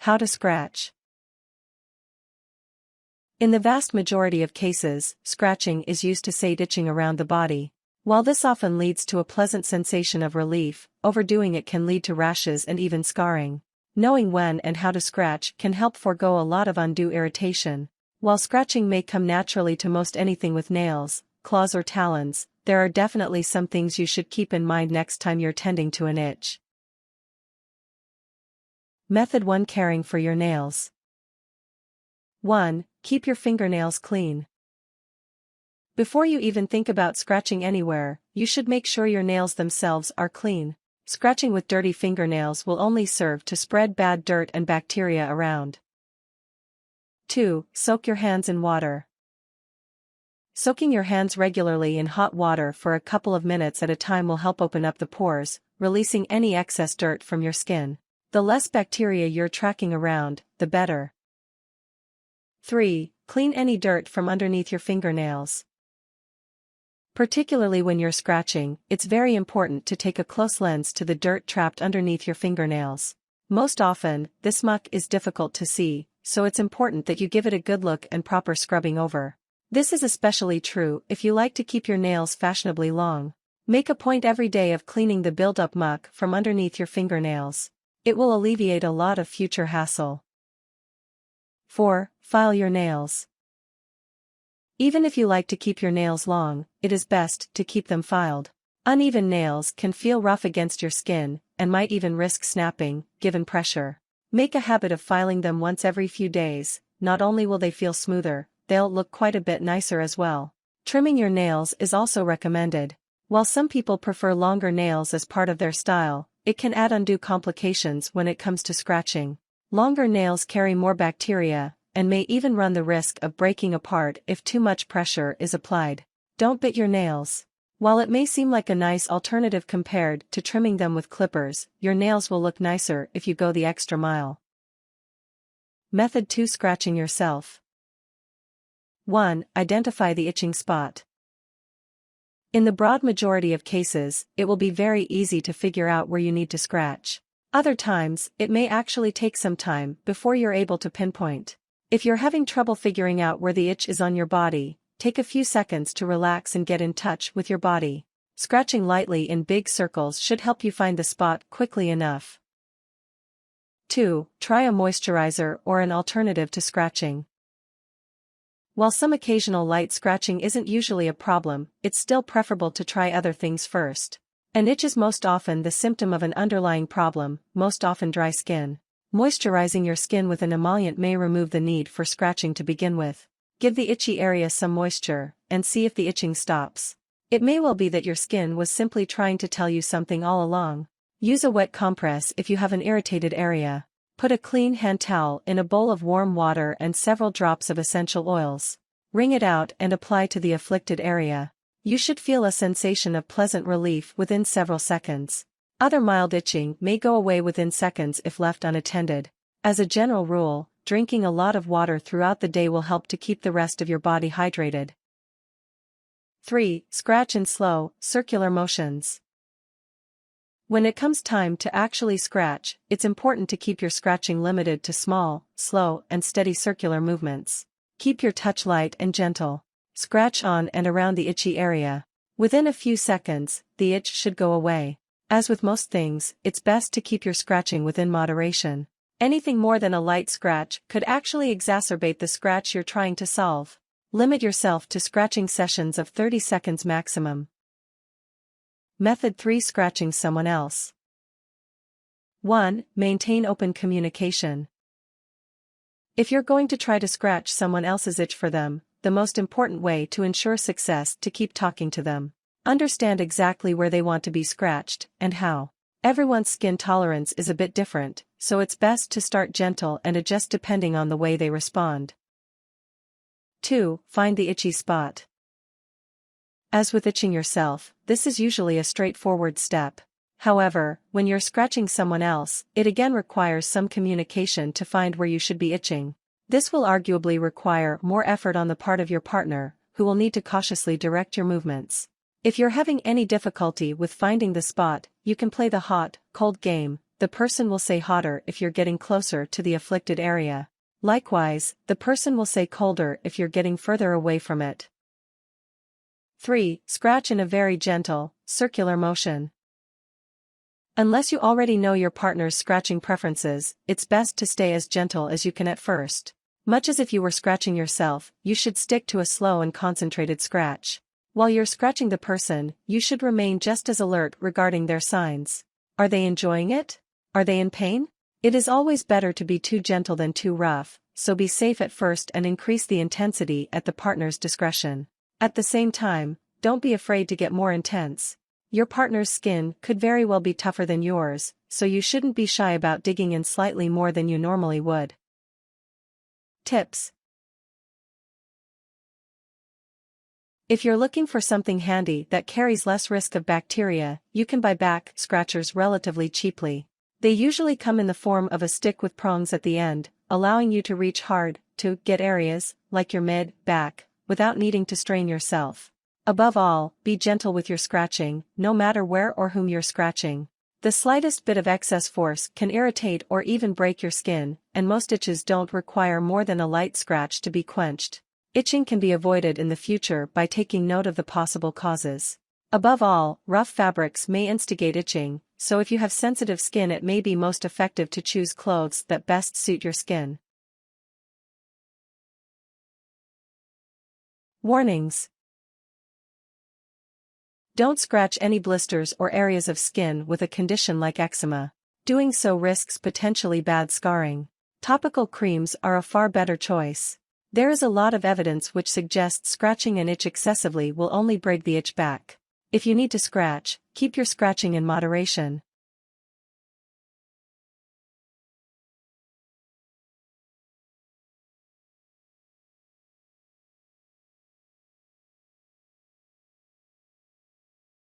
How to scratch. In the vast majority of cases, scratching is used to sate itching around the body. While this often leads to a pleasant sensation of relief, overdoing it can lead to rashes and even scarring. Knowing when and how to scratch can help forego a lot of undue irritation. While scratching may come naturally to most anything with nails, claws or talons, there are definitely some things you should keep in mind next time you're tending to an itch. Method 1. Caring for your nails. 1. Keep your fingernails clean. Before you even think about scratching anywhere, you should make sure your nails themselves are clean. Scratching with dirty fingernails will only serve to spread bad dirt and bacteria around. 2. Soak your hands in water. Soaking your hands regularly in hot water for a couple of minutes at a time will help open up the pores, releasing any excess dirt from your skin. The less bacteria you're tracking around, the better. 3. Clean any dirt from underneath your fingernails. Particularly when you're scratching, it's very important to take a close lens to the dirt trapped underneath your fingernails. Most often, this muck is difficult to see, so it's important that you give it a good look and proper scrubbing over. This is especially true if you like to keep your nails fashionably long. Make a point every day of cleaning the build-up muck from underneath your fingernails. It will alleviate a lot of future hassle. 4. File your nails. Even if you like to keep your nails long, it is best to keep them filed. Uneven nails can feel rough against your skin, and might even risk snapping, given pressure. Make a habit of filing them once every few days. Not only will they feel smoother, they'll look quite a bit nicer as well. Trimming your nails is also recommended. While some people prefer longer nails as part of their style, it can add undue complications when it comes to scratching. Longer nails carry more bacteria, and may even run the risk of breaking apart if too much pressure is applied. Don't bit your nails. While it may seem like a nice alternative compared to trimming them with clippers, your nails will look nicer if you go the extra mile. Method 2. Scratching yourself. 1. Identify the itching spot. In the broad majority of cases, it will be very easy to figure out where you need to scratch. Other times, it may actually take some time before you're able to pinpoint. If you're having trouble figuring out where the itch is on your body, take a few seconds to relax and get in touch with your body. Scratching lightly in big circles should help you find the spot quickly enough. 2. Try a moisturizer or an alternative to scratching. While some occasional light scratching isn't usually a problem, it's still preferable to try other things first. An itch is most often the symptom of an underlying problem, most often dry skin. Moisturizing your skin with an emollient may remove the need for scratching to begin with. Give the itchy area some moisture, and see if the itching stops. It may well be that your skin was simply trying to tell you something all along. Use a wet compress if you have an irritated area. Put a clean hand towel in a bowl of warm water and several drops of essential oils. Wring it out and apply to the afflicted area. You should feel a sensation of pleasant relief within several seconds. Other mild itching may go away within seconds if left unattended. As a general rule, drinking a lot of water throughout the day will help to keep the rest of your body hydrated. 3. Scratch in slow, circular motions. When it comes time to actually scratch, it's important to keep your scratching limited to small, slow, and steady circular movements. Keep your touch light and gentle. Scratch on and around the itchy area. Within a few seconds, the itch should go away. As with most things, it's best to keep your scratching within moderation. Anything more than a light scratch could actually exacerbate the scratch you're trying to solve. Limit yourself to scratching sessions of 30 seconds maximum. Method 3. Scratching someone else. 1. Maintain open communication. If you're going to try to scratch someone else's itch for them, the most important way to ensure success is to keep talking to them. Understand exactly where they want to be scratched, and how. Everyone's skin tolerance is a bit different, so it's best to start gentle and adjust depending on the way they respond. 2. Find the itchy spot. As with itching yourself, this is usually a straightforward step. However, when you're scratching someone else, it again requires some communication to find where you should be itching. This will arguably require more effort on the part of your partner, who will need to cautiously direct your movements. If you're having any difficulty with finding the spot, you can play the hot, cold game, the person will say hotter if you're getting closer to the afflicted area. Likewise, the person will say colder if you're getting further away from it. 3. Scratch in a very gentle, circular motion. Unless you already know your partner's scratching preferences, it's best to stay as gentle as you can at first. Much as if you were scratching yourself, you should stick to a slow and concentrated scratch. While you're scratching the person, you should remain just as alert regarding their signs. Are they enjoying it? Are they in pain? It is always better to be too gentle than too rough, so be safe at first and increase the intensity at the partner's discretion. At the same time, don't be afraid to get more intense. Your partner's skin could very well be tougher than yours, so you shouldn't be shy about digging in slightly more than you normally would. Tips. If you're looking for something handy that carries less risk of bacteria, you can buy back scratchers relatively cheaply. They usually come in the form of a stick with prongs at the end, allowing you to reach hard to get areas, like your mid, back, without needing to strain yourself. Above all, be gentle with your scratching, no matter where or whom you're scratching. The slightest bit of excess force can irritate or even break your skin, and most itches don't require more than a light scratch to be quenched. Itching can be avoided in the future by taking note of the possible causes. Above all, rough fabrics may instigate itching, so if you have sensitive skin, it may be most effective to choose clothes that best suit your skin. Warnings. Don't scratch any blisters or areas of skin with a condition like eczema. Doing so risks potentially bad scarring. Topical creams are a far better choice. There is a lot of evidence which suggests scratching an itch excessively will only bring the itch back. If you need to scratch, keep your scratching in moderation.